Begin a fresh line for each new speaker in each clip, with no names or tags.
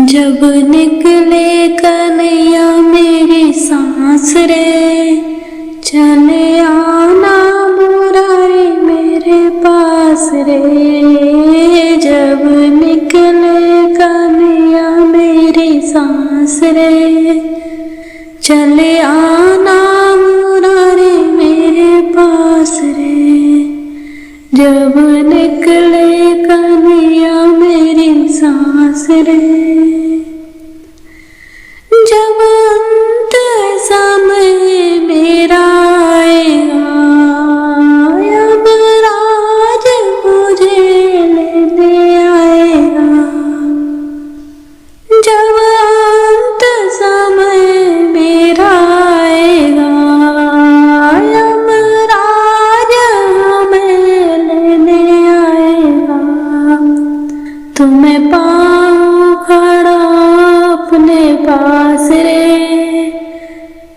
जब निकले कन्हैया मेरी सांस रे, चले आना मुरारी मेरे पास रे। जब निकले कन्हैया मेरी सांस रे, चले आना मुरारी मेरे पास रे। जब निकले कन्हैया मेरी सांस रे, जब अंत समय मेरा आएगा, यमराज मुझे लेने आएगा। जब अंत समय मेरा आएगा, यमराज हमें लेने आएगा। तुम्हें पाऊं खड़ा अपने पास रे,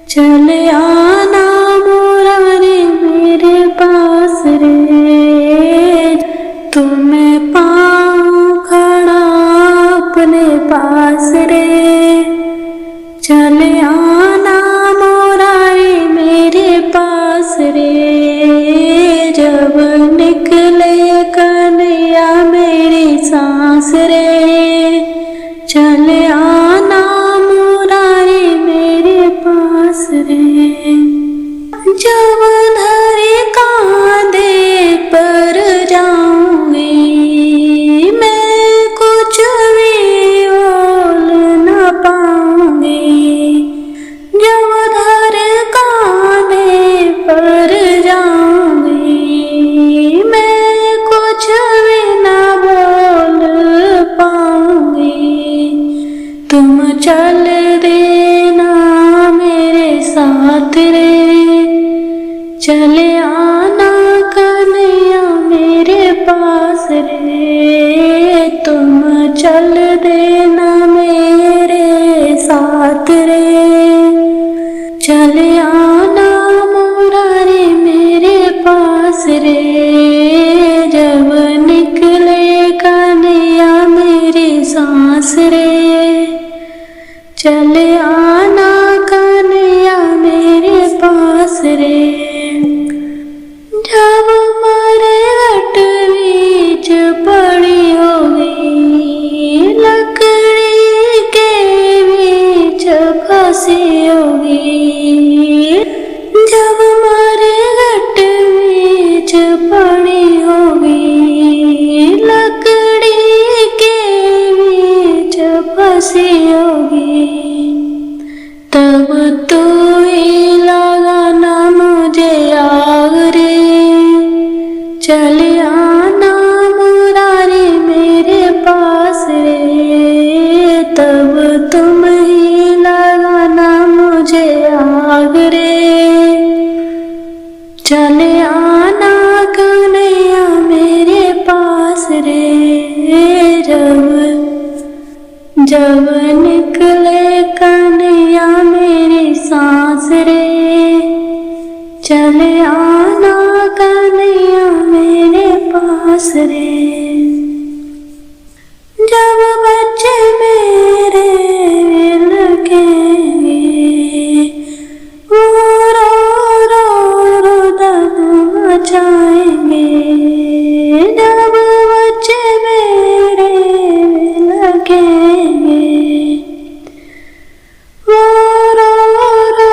चले आना मुरारी मेरे पास रे। तुम्हें पाऊं खड़ा अपने पास रे, चले आना मुरारी मेरे पास रे। जब निकले कन्हैया मेरी सांस रे, चले आना मुरारी मेरे पास रे। जब धरे कांधे पर जाऊंगी, मैं कुछ भी बोल न पाऊंगी। जब धरे कांधे पर जाऊंगी, मैं कुछ भी न बोल पाऊंगी। तुम चल देना मेरे साथ रे, चले आना कन्हैया मेरे पास रे। तुम चल देना मेरे साथ रे, चले आना मुरारी मेरे पास रे। जब निकले कन्हैया मेरी सांस रे, चले आना कन्हैया मेरे पास रे। जब मारे घट बीच पड़ी होगी, लकड़ी के बीच फंसी होगी। जब मारे घट बीच पड़ी होगी, लकड़ी के बीच फंसी होगी। तब तो ही लगाना मुझे आग रे, चले आना मुरारी मेरे पास रे। तब तुम ही लगाना मुझे आग रे, चले आना कन्हैया मेरे पास रे। जब निकले कन्हैया मेरी सांस रे, चले आना कन्हैया मेरे पास रे। जब बच्चे मेरे लगेंगे, वो रो रो रुदन मचाएंगे। जब बच्चे मेरे लगेंगे, वो रो रो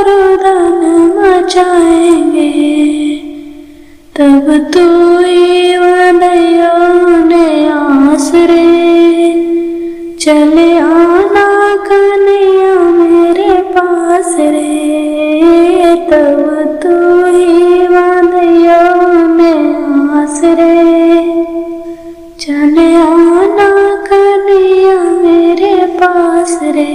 रुदन मचाएंगे। तब तो ही वादयों ने आस रे, चले आना कन्हैया मेरे पास रे। तब तो ही वादयों ने आस रे, चले आना कन्हैया मेरे पास रे।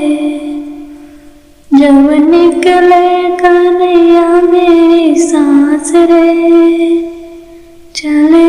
जब निकले कन्हैया मेरी सांस रे, चले